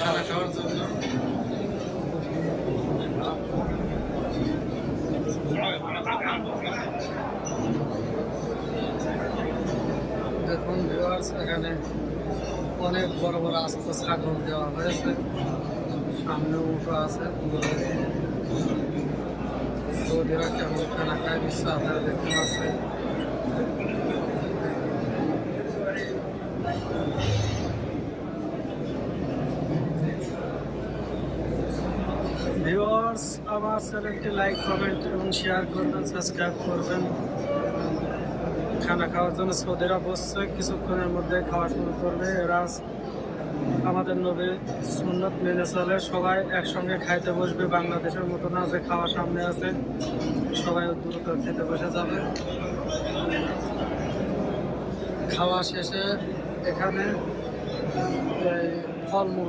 খানা খাওয়ার জন্য। দেখুন ভিউয়ার্স, এখানে অনেক বড় বড় আস্ত ছাগল দেওয়া হয়েছে, সামনে উঠো আছে। সৌদিরা কেমন খানা খায় নিশ্চয় আপনারা দেখতে পাচ্ছেন। ভিউয়ার্স, আমার চ্যানেলটি লাইক, কমেন্ট এবং শেয়ার করবেন, সাবস্ক্রাইব করবেন। খানা খাওয়ার জন্য সৌদিরা বসছে, কিছুক্ষণের মধ্যে খাওয়া শুরু করবে। এরা আমাদের নবীর সুন্নত মেনে চলে, সবাই একসঙ্গে খাইতে বসবে। বাংলাদেশের মতো না যে খাওয়া সামনে আছে, সবাই দ্রুত খেতে বসে যাবে। খাওয়া শেষে এখানে ফলমূল